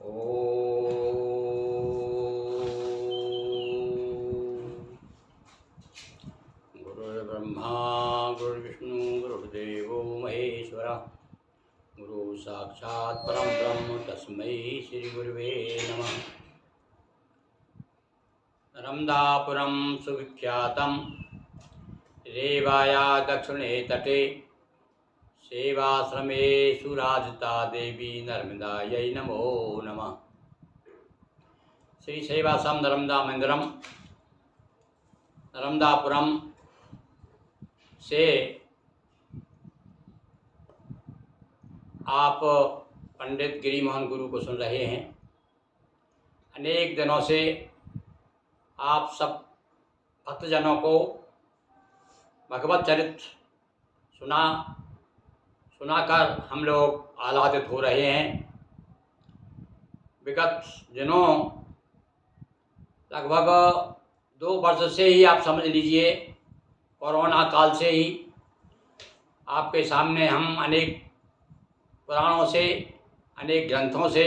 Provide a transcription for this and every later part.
गुरुर्ब्रह्मा गुरुर्विष्णु गुरुर्देवो महेश्वर गुरु साक्षात् परम ब्रह्म तस्मै श्री गुरुवे नमः। नर्मदापुरं सुविख्यातं रेवाया दक्षिणे तटे सेवाश्रमे सुराजिता देवी नर्मदायै नमो नमः। श्री सेवाश्रम नर्मदा मंदिरम नर्मदापुरम से आप पंडित गिरिमोहन गुरु को सुन रहे हैं। अनेक दिनों से आप सब भक्तजनों को भगवत चरित्र सुनाकर हम लोग आह्लादित हो रहे हैं। विगत दिनों लगभग 2 वर्ष से ही आप समझ लीजिए, कोरोना काल से ही आपके सामने हम अनेक पुराणों से, अनेक ग्रंथों से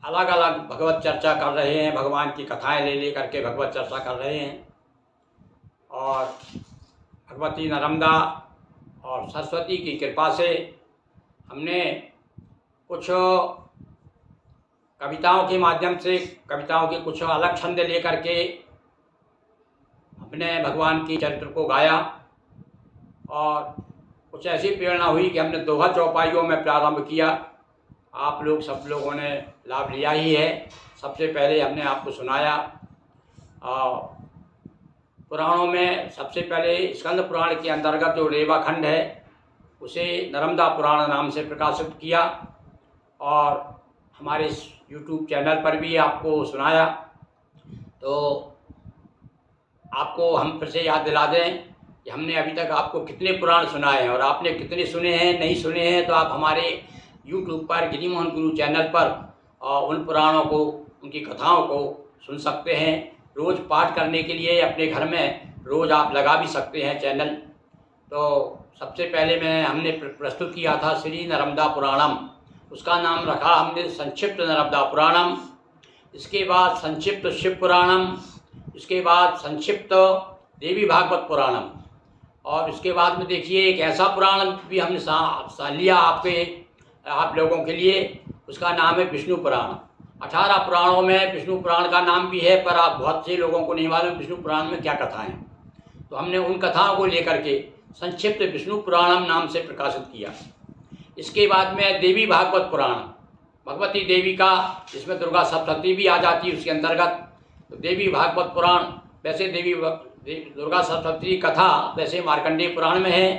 अलग अलग भगवत चर्चा कर रहे हैं। भगवान की कथाएं ले करके भगवत चर्चा कर रहे हैं। और भगवती नर्मदा और सरस्वती की कृपा से हमने कुछ कविताओं के माध्यम से, कविताओं के कुछ अलग छंद लेकर के अपने भगवान की चरित्र को गाया। और कुछ ऐसी प्रेरणा हुई कि हमने दोहा चौपाइयों में प्रारंभ किया। आप लोग सब लोगों ने लाभ लिया ही है। सबसे पहले हमने आपको सुनाया पुराणों में सबसे पहले स्कंद पुराण के अंतर्गत जो रेवाखंड है उसे नर्मदा पुराण नाम से प्रकाशित किया। और हमारे YouTube चैनल पर भी आपको सुनाया। तो आपको हम फिर से याद दिला दें कि हमने अभी तक आपको कितने पुराण सुनाए हैं और आपने कितने सुने हैं, नहीं सुने हैं। तो आप हमारे YouTube पर गिरिमोहन गुरु चैनल पर उन पुराणों को, उनकी कथाओं को सुन सकते हैं। रोज़ पाठ करने के लिए अपने घर में रोज़ आप लगा भी सकते हैं चैनल। तो सबसे पहले हमने प्रस्तुत किया था श्री नर्मदा पुराणम। उसका नाम रखा हमने संक्षिप्त नर्मदा पुराणम। इसके बाद संक्षिप्त शिव पुराणम। इसके बाद संक्षिप्त देवी भागवत पुराणम। और इसके बाद में देखिए एक ऐसा पुराण भी हमने लिया आप लोगों के लिए। उसका नाम है विष्णु पुराण। 18 पुराणों में विष्णु पुराण का नाम भी है, पर आप बहुत से लोगों को नहीं मालूम विष्णु पुराण में क्या कथाएं। तो हमने उन कथाओं को लेकर के संक्षिप्त विष्णु पुराणम नाम से प्रकाशित किया। इसके बाद में देवी भागवत पुराण, भगवती देवी का, जिसमें दुर्गा सप्तशती भी आ जाती है उसके अंतर्गत। तो देवी भागवत पुराण, वैसे दुर्गा सप्तशती कथा वैसे मार्कंडेय पुराण में है,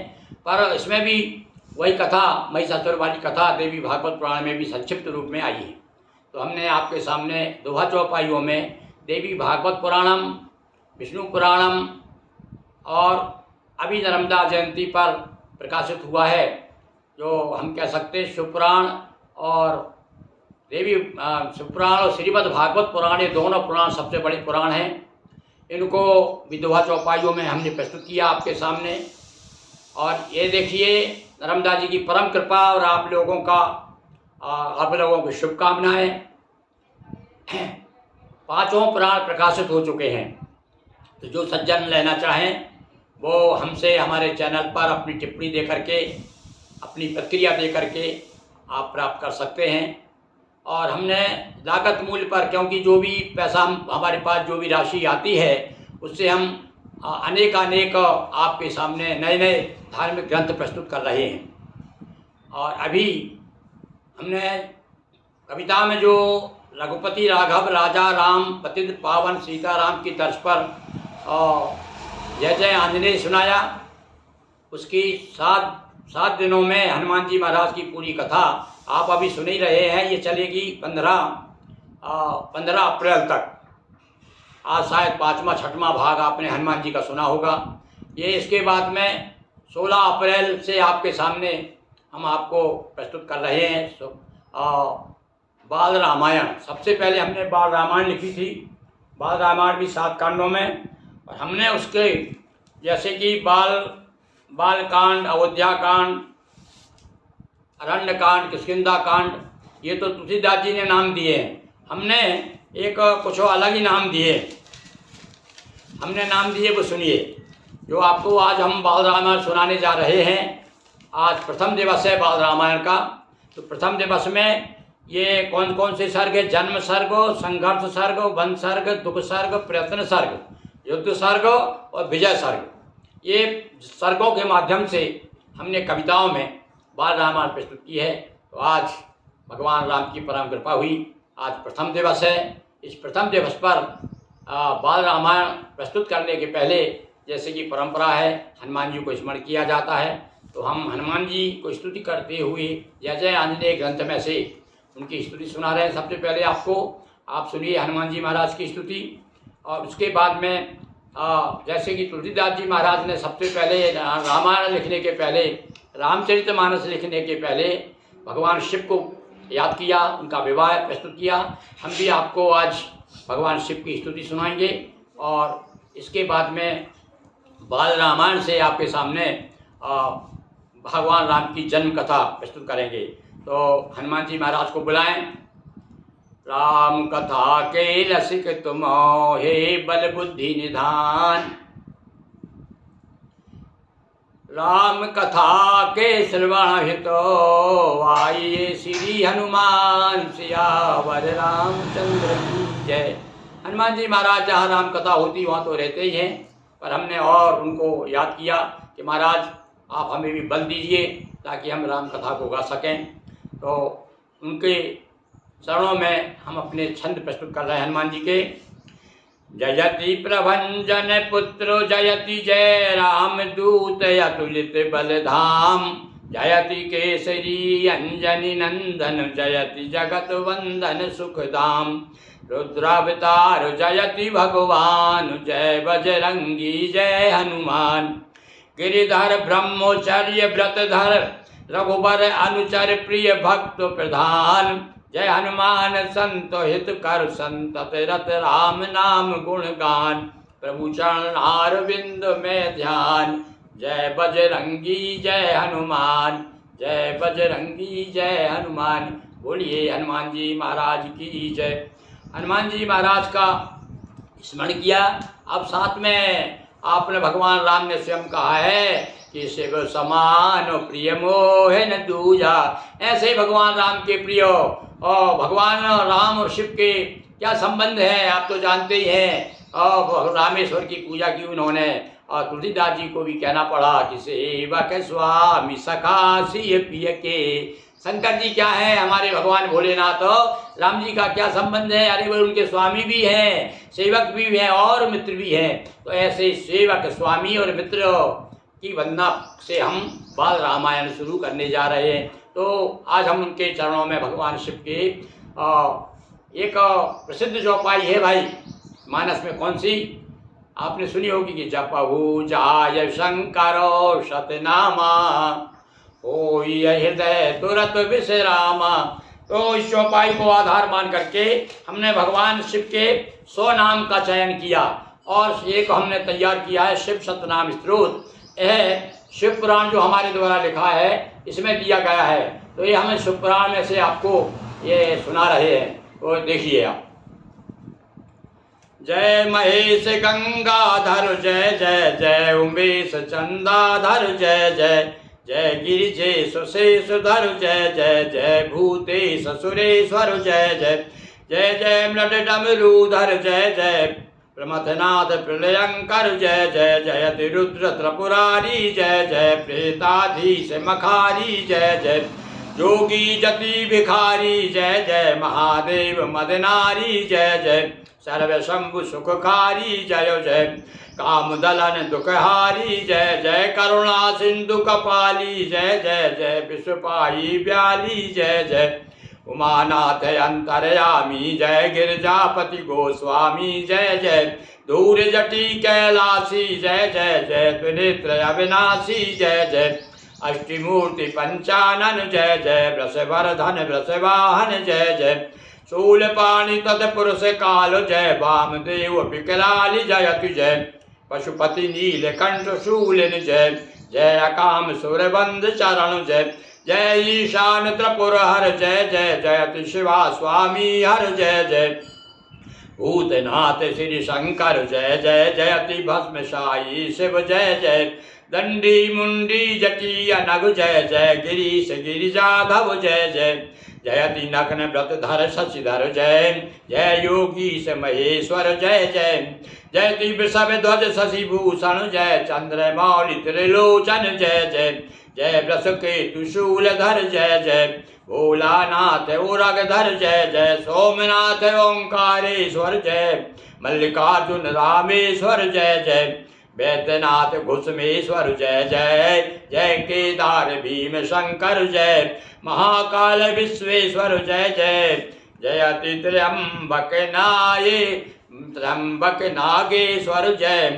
पर इसमें भी वही कथा, महिषासुर वाली कथा देवी भागवत पुराण में भी संक्षिप्त रूप में आई है। तो हमने आपके सामने दोहा चौपाइयों में देवी भागवत पुराणम, विष्णु पुराणम और अभी नर्मदा जयंती पर प्रकाशित हुआ है जो हम कह सकते हैं शिवपुराण और देवी शिवपुराण और श्रीमद् भागवत पुराण, ये दोनों पुराण सबसे बड़े पुराण हैं। इनको भी दोहा चौपाइयों में हमने प्रस्तुत किया आपके सामने। और ये देखिए नर्मदा जी की परम कृपा और आप लोगों की शुभकामनाएं। 5 पुराण प्रकाशित हो चुके हैं। तो जो सज्जन लेना चाहें वो हमसे हमारे चैनल पर अपनी टिप्पणी दे करके, अपनी प्रतिक्रिया दे करके आप प्राप्त कर सकते हैं। और हमने लागत मूल्य पर, क्योंकि जो भी पैसा हमारे पास जो भी राशि आती है उससे हम अनेक आपके सामने नए नए धार्मिक ग्रंथ प्रस्तुत कर रहे हैं। और अभी हमने कविता में जो रघुपति राघव राजा राम पतित पावन सीताराम की तर्ज पर जय जय आंजनेय सुनाया। उसकी 7 दिनों में हनुमान जी महाराज की पूरी कथा आप अभी सुन ही रहे हैं। ये चलेगी 15 अप्रैल तक। आज शायद 5वां 6वां भाग आपने हनुमान जी का सुना होगा। ये इसके बाद में 16 अप्रैल से आपके सामने हम आपको प्रस्तुत कर रहे हैं बाल रामायण। सबसे पहले हमने बाल रामायण लिखी थी। बाल रामायण भी 7 कांडों में, और हमने उसके जैसे कि बाल कांड, अयोध्या कांड, अरण्य कांड, किष्किंधा कांड, ये तो तुलसीदास जी ने नाम दिए हैं, हमने एक कुछ अलग ही नाम दिए, हमने नाम दिए वो सुनिए। जो आपको आज हम बाल रामायण सुनाने जा रहे हैं, आज प्रथम दिवस है बाल रामायण का। तो प्रथम दिवस में ये कौन कौन से सर्ग है? जन्म सर्ग, संघर्ष सर्ग, वन सर्ग, दुख सर्ग, प्रयत्न सर्ग, युद्ध सर्ग और विजय सर्ग। ये सर्गों के माध्यम से हमने कविताओं में बाल रामायण प्रस्तुत की है। तो आज भगवान राम की परम कृपा हुई, आज प्रथम दिवस है। इस प्रथम दिवस पर बाल रामायण प्रस्तुत करने के पहले जैसे कि परंपरा है, हनुमान जी को स्मरण किया जाता है। तो हम हनुमान जी को स्तुति करते हुए जय जय आंजनेय ग्रंथ में से उनकी स्तुति सुना रहे हैं। सबसे पहले आप सुनिए हनुमान जी महाराज की स्तुति, और उसके बाद में जैसे कि तुलसीदास जी महाराज ने सबसे पहले रामायण लिखने के पहले, रामचरितमानस लिखने के पहले भगवान शिव को याद किया, उनका विवाह प्रस्तुत किया। हम भी आपको आज भगवान शिव की स्तुति सुनाएंगे और इसके बाद में बाल रामायण से आपके सामने भगवान राम की जन्म कथा प्रस्तुत करेंगे। तो हनुमान जी महाराज को बुलाएं। राम कथा के रसिक तुम हे बल बुद्धि निधान, राम कथा के श्रवण हितो आइए श्री हनुमान सियावर रामचंद्र की जय। हनुमान जी महाराज जहाँ राम कथा होती वहाँ तो रहते ही हैं, पर हमने और उनको याद किया कि महाराज आप हमें भी बल दीजिए ताकि हम राम कथा को गा सकें। तो उनके चरणों में हम अपने छंद प्रस्तुत कर रहे हैं हनुमान जी के। जयति प्रभंजन पुत्र जयति जय राम दूत अतुलित बलधाम, जयति केसरी अंजनी नंदन जयति जगत वंदन सुखधाम, रुद्रावतार जयति भगवान जय बजरंगी जय हनुमान, गिरिधर ब्रह्मचर्य व्रतधर रघुबर अनुचर प्रिय भक्त प्रधान, जय हनुमान संत हित कर संतत रत राम नाम गुण गान, प्रभु चरण अरविंद में ध्यान, जय बजरंगी जय हनुमान, जय बजरंगी जय हनुमान। बोलिए हनुमान जी महाराज की जय। हनुमान जी महाराज का स्मरण किया। अब साथ में आपने भगवान राम ने स्वयं कहा है कि शिव समान प्रिय मोह न दूजा। ऐसे ही भगवान राम के प्रिय और भगवान राम और शिव के क्या संबंध है आप तो जानते ही हैं। और रामेश्वर की पूजा की उन्होंने, और तुलसीदास जी को भी कहना पड़ा कि सेवक स्वामी सखा सिय पिय के। शंकर जी क्या है? हमारे भगवान भोलेनाथ। राम जी का क्या संबंध है? अरे वो उनके स्वामी भी हैं, सेवक भी हैं और मित्र भी हैं। तो ऐसे सेवक स्वामी और मित्र की वंदना से हम बाल रामायण शुरू करने जा रहे हैं। तो आज हम उनके चरणों में भगवान शिव के एक प्रसिद्ध चौपाई है भाई मानस में, कौन सी आपने सुनी होगी कि जपहु जाय शंकरो सतनामा होई हृदय तुरत विश्रामा। तो इस चौपाई को आधार मान करके हमने भगवान शिव के 100 नाम का चयन किया और एक हमने तैयार किया है शिव सतनाम स्तोत्र। यह शिव पुराण जो हमारे द्वारा लिखा है इसमें दिया गया है। तो ये हमें शिव पुराण में से आपको ये सुना रहे हैं, तो देखिए आप। जय महेश गंगाधर जय जय जय उमेश चंदाधर जय जय जय गिरिजेश शेषधर जय जय जय भूतेश सुरेश्वर जय जय जय जय मृड डमरूधर जय जय प्रमथनाथ प्रलयंकर जय जय जयति रुद्र त्रिपुरारी जय जय प्रेताधीश मखारी जय जय जोगी जति भिखारी जय जय महादेव मदनारी जय जय सर्व शंभु सुखकारी जय जय कामदलन दुखहारी जय जय करुणा सिंधु कपाली जय जय जय विश्वपाई व्याली जय जय उमानाथ अंतरयामी जय गिरजापति गोस्वामी जय जय दूर जटी कैलासी जय जय जय त्रिनेत्र अविनाशी जय जय अष्टिमूर्ति पंचानन जय जय वृषवर्धन वृषवाहन जय जय शूलपाणि तत्पुरुष काल जय वामदेव विकराली जयतु जय पशुपति नीलकंठ शूलिन जय जय अकाम सुरबंध चरण जय जय ईशान त्रिपुर हर जय जय जयति शिवा स्वामी हर जय जय भूतनाथ श्री शंकर जय जय जयति भस्मशाई शिव जय जय दंडी मुंडी जटी अनग जय जय गिरीश गिरिजाधव जय जय जयति नग्न व्रतधर शशिधर जय जय योगीश महेश्वर जय जय जयति वृषभ ध्वज शशिभूषण जय चंद्रमौलि त्रिलोचन जय जय जय वृषकेतु शूलधर जय जय भोलानाथ उरगधर जय जय सोमनाथ ओंकारेश्वर जय मल्लिकार्जुन रामेश्वर जय जय वैद्यनाथ घुसमेश्वर जय जय जय केदार भीम शंकर जय महाकाल विश्वेश्वर जय जय जयति त्र्यंबक नागेश्वर जय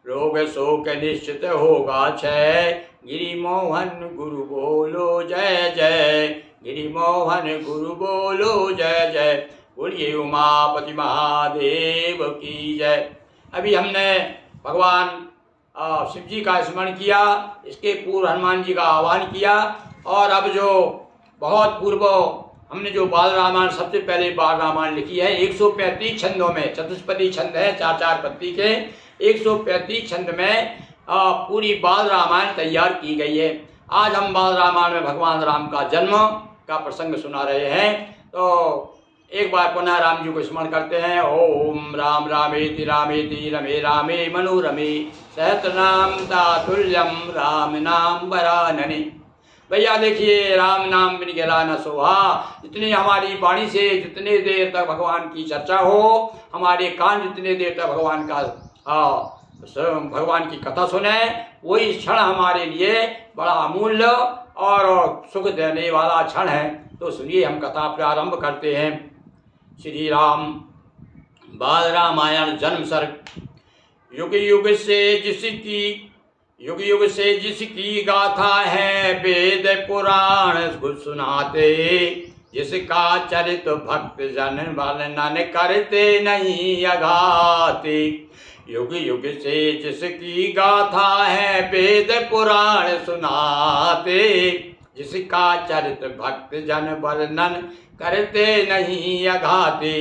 रोग शोक निश्चित होगा क्षय गिरिमोहन गुरु बोलो जय जय गिरिमोहन गुरु बोलो जय जय बोलिए उमापति महादेव की जय। अभी हमने भगवान शिव जी का स्मरण किया, इसके पूर्व हनुमान जी का आह्वान किया, और अब जो बहुत पूर्व हमने जो बाल रामायण सबसे पहले बाल रामायण लिखी है 135 छंदों में, चतुष्पदी छंद है 4-4 पत्ती के, 135 छंद में पूरी बाल रामायण तैयार की गई है। आज हम बाल रामायण में भगवान राम का जन्म का प्रसंग सुना रहे हैं। तो एक बार पुनः राम जी को स्मरण करते हैं। ओम राम रामेति रामेति रमे रामे मनोरमे सहस्रनाम तातुल्यम राम नाम वरानने। भैया देखिए, राम नाम बिन गिरा न सोहा। जितनी हमारी वाणी से जितने देर तक भगवान की चर्चा हो, हमारे कान जितने देर तक भगवान की कथा सुने, वही क्षण हमारे लिए बड़ा अमूल्य और सुख देने वाला क्षण है। तो सुनिए, हम कथा प्रारंभ करते हैं। श्री राम बाल रामायण जन्म सर्ग। युग युग से जिसकी गाथा है वेद पुराण सुनाते, जिसका चरित भक्त जन वर्णन करते नहीं अघाते। युग युग से जिसकी गाथा है वेद पुराण सुनाते, जिसका चरित भक्त जन वर्णन करते नहीं अघाते।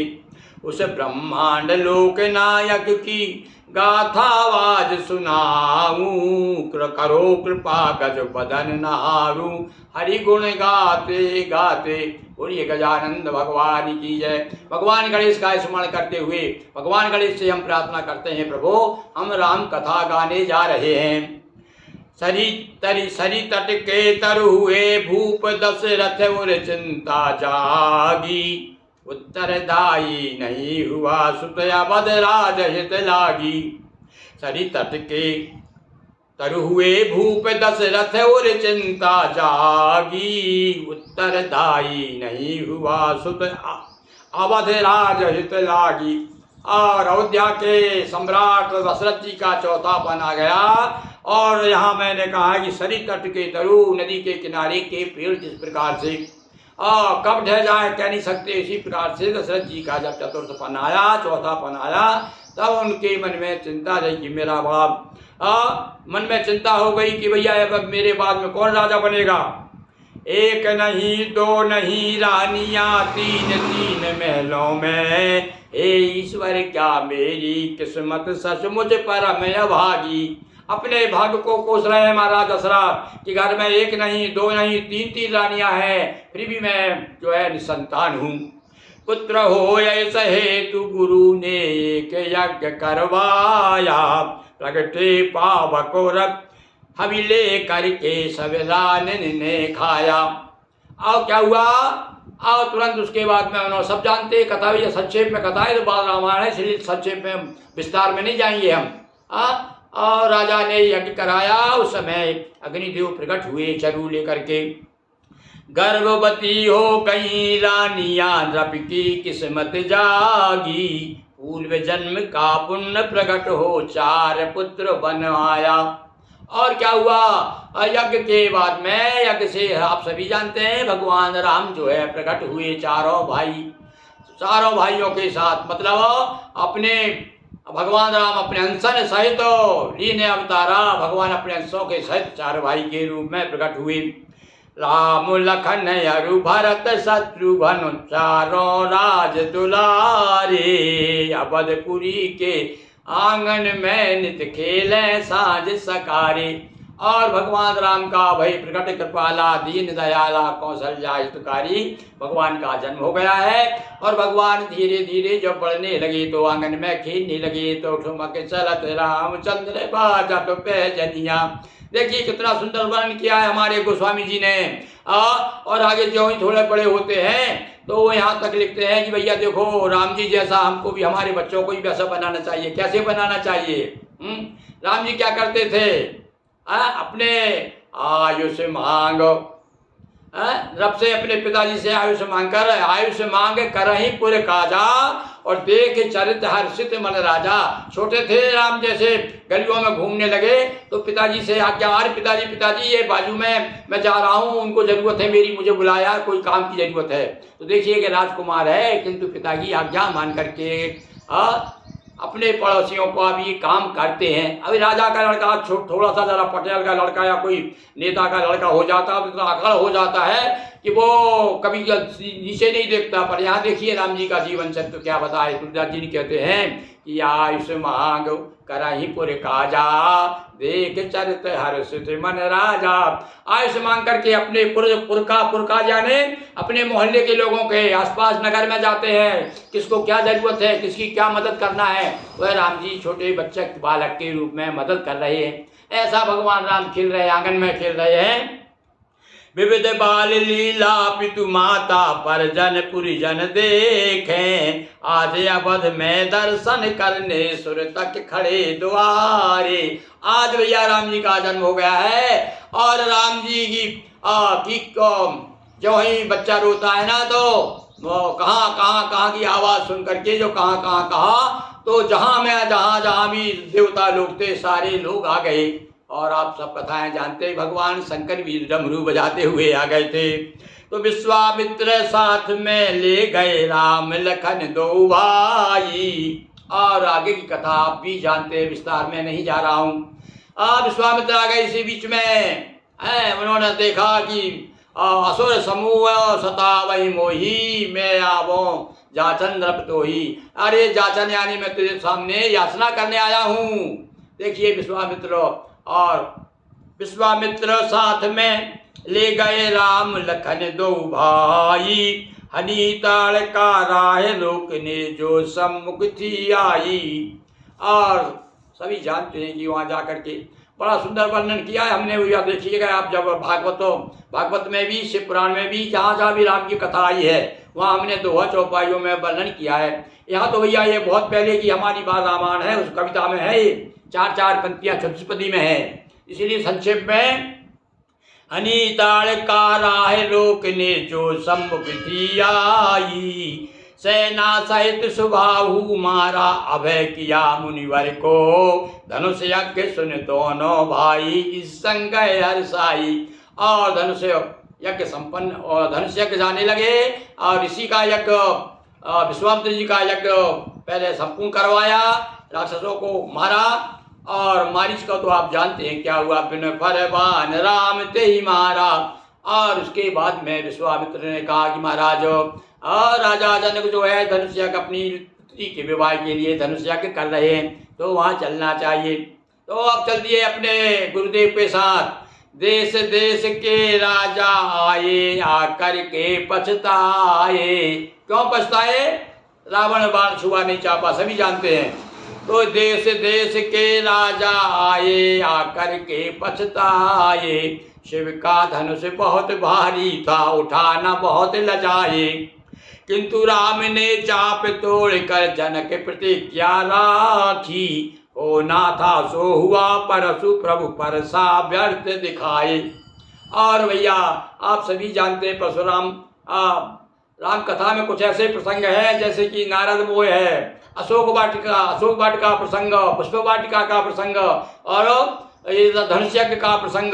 उस ब्रह्मांड लोक नायक की गाथावाज सुनाऊं, करो कृपा गज बदन नहारूं, हरि गुण गाते गाते। बोलिए गजानंद भगवान की जय। भगवान गणेश का स्मरण करते हुए भगवान गणेश से हम प्रार्थना करते हैं, प्रभु हम राम कथा गाने जा रहे हैं। सरी तट के तर हुए भूप दशरथ उर चिंता जागी, उत्तरदायी नहीं हुआ सुत अवध राज हित लागी। सरी तट के तर हुए भूप दशरथ उर चिंता जागी, उत्तरदायी नहीं हुआ सुत अवध राज हित लागी। और अयोध्या के सम्राट दशरथ जी का चौथापन आ गया। और यहाँ मैंने कहा कि सरी तट के तरु नदी के किनारे के पेड़ जिस प्रकार से कब ढह जाए कह नहीं सकते, इसी प्रकार से दशरथ जी का जब चतुर्थपन आया, चौथापन आया, तब उनके मन में चिंता रही कि मेरा बाप मन में चिंता हो गई कि भैया अब मेरे बाद में कौन राजा बनेगा। एक नहीं दो नहीं रानियां तीन तीन महलों में, हे ईश्वर क्या मेरी किस्मत सचमुच परम अभागी। अपने भाग्य को कोस रहे हैं महाराज दशरथ कि घर में एक नहीं दो नहीं तीन तीन रानियां हैं, फिर भी मैं जो है निसंतान हूँ। पुत्र हो ऐसे हेतु गुरु ने एक यज्ञ करवाया, प्रगटे पावक रक्त हविले करके सब रानिन ने खाया। और क्या हुआ, और तुरंत उसके बाद में उन्होंने सब जानते कथा भी संक्षेप में कथा है, तो बाल रामायण है इसलिए संक्षेप में विस्तार में नहीं जाएंगे हम। और राजा ने यज्ञ कराया। उस समय अग्निदेव प्रकट हुए चरु लेकर के। गर्भवती हो गई रानियां द्रप की किस्मत जागी, पूर्व जन्म का पुण्य प्रकट हो चार पुत्र बन आया। और क्या हुआ, यज्ञ के बाद में, यज्ञ से आप सभी जानते हैं भगवान राम जो है प्रकट हुए चारों भाइयों के साथ, मतलब अपने भगवान राम अपने अंशन सहित लीने अवतारा। भगवान अपने अंशों के सहित चार भाई के रूप में प्रकट हुए। राम लखन अरु भरत शत्रुघ्न चारों राज दुलारे। अवधपुरी के आंगन में नित खेले साँझ सकारे। और भगवान राम का भय प्रकट कृपाला दीन दयाला कौशल्या हितकारी भगवान का जन्म हो गया है। और भगवान धीरे धीरे जब बढ़ने लगे तो आंगन में खेलने लगे तो ठुमक चलत रामचंद्र बाजत पैजनिया। देखिए कितना सुंदर वर्णन किया है हमारे गोस्वामी जी ने। और आगे जो ही थोड़े बड़े होते हैं तो वो यहाँ तक लिखते हैं कि भैया देखो राम जी जैसा हमको भी हमारे बच्चों को भी वैसा बनाना चाहिए। कैसे बनाना चाहिए? राम जी क्या करते थे? अपने आयुष मांगो, रब से अपने पिताजी से आयुष मांग कर ही पुर काजा और देख चरित हर्षित मन राजा। छोटे थे राम जैसे गलियों में घूमने लगे तो पिताजी से आज्ञा, अरे पिताजी ये बाजू में मैं जा रहा हूँ, उनको जरूरत है मेरी, मुझे बुलाया, कोई काम की जरूरत है। तो देखिए कि राजकुमार है किंतु पिता की आज्ञा मान करके अपने पड़ोसियों को अभी काम करते हैं। अभी राजा का लड़का थोड़ा सा जरा पटेल का लड़का या कोई नेता का लड़का हो जाता तो इतना अकड़ हो जाता है कि वो कभी नीचे नहीं देखता। पर यहाँ देखिए राम जी का जीवन चरित्र क्या बताए। तुलसीदास जी कहते हैं कि आयुष मांग करहि पुर काजा देख चरित हर्षित मन राजा। आयुष मांग करके अपने पुरका जाने अपने मोहल्ले के लोगों के आसपास नगर में जाते हैं, किसको क्या जरूरत है, किसकी क्या मदद करना है, वह राम जी छोटे बच्चे बालक के रूप में मदद कर रहे हैं। ऐसा भगवान राम खेल रहे हैं, आंगन में खेल रहे हैं। विविध बाल लीला पितु माता परजन पुरिजन देखें, आज अवध में दर्शन करने सुर तक खड़े द्वारे। आज भैया राम जी का जन्म हो गया है और राम जी की जो ही बच्चा रोता है ना तो वो कहाँ की आवाज़ सुन करके जो कहाँ तो जहाँ भी देवता लोग थे सारे लोग आ गए। और आप सब कथाएं जानते हैं, भगवान शंकर भी डमरू बजाते हुए आ गए थे। तो विश्वामित्र साथ में ले गए राम लखन दो भाई। और आगे की कथा आप भी जानते हैं, विस्तार में नहीं जा रहा हूँ। विश्वामित्र आ गए इसी बीच में। उन्होंने देखा कि असुर समूह सतावई मोही मैं आवो जाचन द्रपतो ही। अरे जाचन यानी मैं तेरे सामने याचना करने आया हूँ। देखिए विश्वामित्र साथ में ले गए राम लखन दो भाई, हनी ताड़ का राह रोकने जो सम्मुख थी आई। और सभी जानते हैं कि वहाँ जाकर के बड़ा सुंदर वर्णन किया है हमने। देखिएगा आप जब भागवत में भी, शिव पुराण में भी, जहाँ भी राम की कथा आई है वहाँ हमने दोहा चौपाइयों में वर्णन किया है। यहाँ तो भैया ये बहुत पहले की हमारी बाल रामायण है, उस कविता में है, ये 4 पंक्तियाँ चतुष्पदी में है, इसीलिए संक्षेप में हनी ताड़ का राह रोकने जो सम्मुख थी आई, सेना सहित सुबाहु मारा अभय किया मुनिवर को, धनुष यज्ञ सुन दोनों भाई इस संग हर्षाई। और धनुष यज्ञ संपन्न और धनुष यज्ञ जाने लगे और ऋषि का यज्ञ विश्वामित्र जी का यज्ञ पहले संपूर्ण करवाया, राक्षसों को मारा। और मारिच का तो आप जानते हैं क्या हुआ, बिन फरमान राम ते ही मारा। और उसके बाद में विश्वामित्र ने कहा कि महाराज राजा जनक जो है धनुष यज्ञ अपनी पुत्री के विवाह के लिए धनुष यज्ञ कर रहे हैं तो वहाँ चलना चाहिए। तो अब चल दिए अपने गुरुदेव के साथ। देश देश के राजा आए आकर के पछताए। क्यों पछताए? रावण बाण छुआ नहीं चापा, सभी जानते हैं। तो देश देश के राजा आए आकर के पछताए, शिव का धनुष बहुत भारी था उठाना बहुत लजाए, किंतु राम ने चाप तोड़कर जनक प्रतिज्ञा राखी, होना था सो हुआ परसु प्रभु परसा व्यर्थ दिखाए। और भैया आप सभी जानते हैं परशुराम राम कथा में कुछ ऐसे प्रसंग है जैसे कि नारद मोह है, अशोक वाटिका प्रसंग, पुष्प वाटिका का प्रसंग और धनुष यज्ञ का प्रसंग,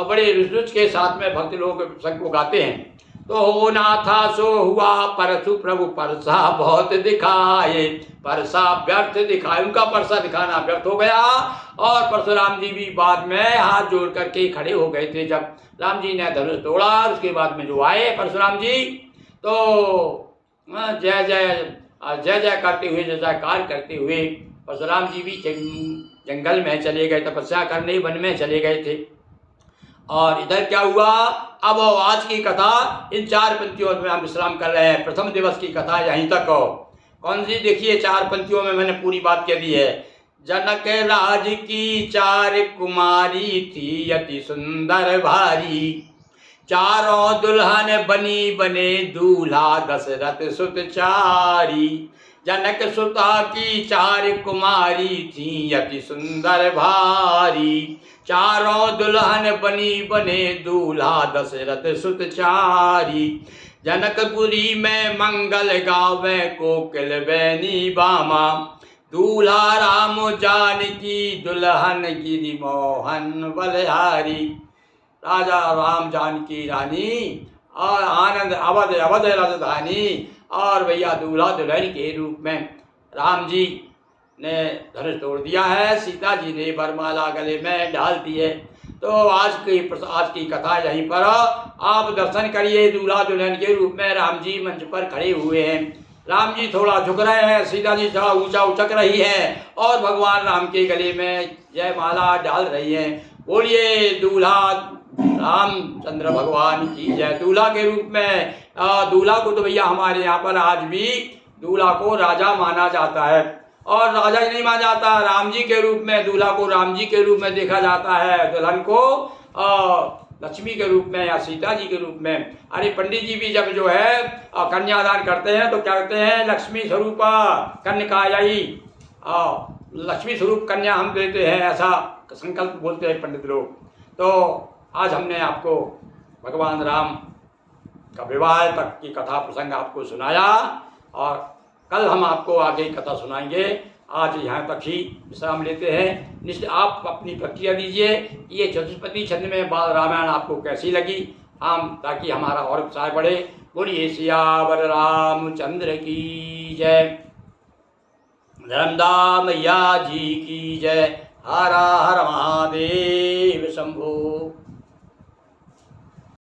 बड़े रुचि के साथ में भक्त लोग प्रसंग को गाते हैं। तो होना था सो हुआ, परसु प्रभु परसा बहुत दिखाए, परसा व्यर्थ दिखाए, उनका परसा दिखाना व्यर्थ हो गया। और परशुराम जी भी बाद में हाथ जोड़ करके खड़े हो गए थे। जब राम जी ने धनुष तोड़ा, उसके बाद में जो आए परशुराम जी, तो जय जय जय जय करते हुए, जय जयकार करते हुए परशुराम जी भी जंगल में चले गए, तपस्या करने वन में चले गए थे। और इधर क्या हुआ, अब आज की कथा इन 4 पंक्तियों में हम विश्राम कर रहे हैं। प्रथम दिवस की कथा यहीं तक हो। कौन सी, देखिए 4 पंक्तियों में मैंने पूरी बात कह दी है। जनक राज की 4 कुमारी थी, अति सुंदर भारी, चारों दुल्हन बनी बने दूल्हा, दशरथ सुत चारी। जनक सुता की 4 कुमारी थी, अति सुंदर भारी, चारों दुल्हन बनी बने दूल्हा, दशरथ सुत चारी। जनकपुरी में मंगल गावे, कोकिल बैनी बामा, दूल्हा राम जानकी, दुल्हन गिरि मोहन बलिहारी। राजा राम जानकी रानी और आनंद अवध अवध राजधानी, और भैया दूल्हा दुल्हन के रूप में राम जी ने धनुष तोड़ दिया है, सीता जी ने वरमाला गले में डाल दी है। तो आज की कथा यहीं पर आप दर्शन करिए। दूल्हा दुल्हन के रूप में राम जी मंच पर खड़े हुए हैं। राम जी थोड़ा झुक रहे हैं, सीता जी थोड़ा ऊंचा उचक रही है, और भगवान राम के गले में जय माला डाल रही है। बोलिए दूल्हा रामचंद्र भगवान की जय। दूल्हा के रूप में दूल्हा को तो भैया हमारे यहाँ पर आज भी दूल्हा को राजा माना जाता है, और राजा ही नहीं माना जाता, राम जी के रूप में दूल्हा को राम जी के रूप में देखा जाता है, दुल्हन को लक्ष्मी के रूप में या सीता जी के रूप में। अरे पंडित जी भी जब जो है कन्यादान करते हैं तो क्या कहते हैं, लक्ष्मी स्वरूप कन्याई, लक्ष्मी स्वरूप कन्या हम देते हैं, ऐसा संकल्प बोलते हैं पंडित लोग। तो आज हमने आपको भगवान राम का विवाह तक की कथा प्रसंग आपको सुनाया, और कल हम आपको आगे कथा सुनाएंगे। आज यहाँ तक ही विश्राम लेते हैं। निश्चित आप अपनी प्रक्रिया दीजिए, ये चतुष्पदी छंद में बाल रामायण आपको कैसी लगी, हम ताकि हमारा और उत्साह बढ़े। बोलिए सियावर रामचंद्र की जय, धर्मदा मैया जी की जय। हर हर महादेव शंभो।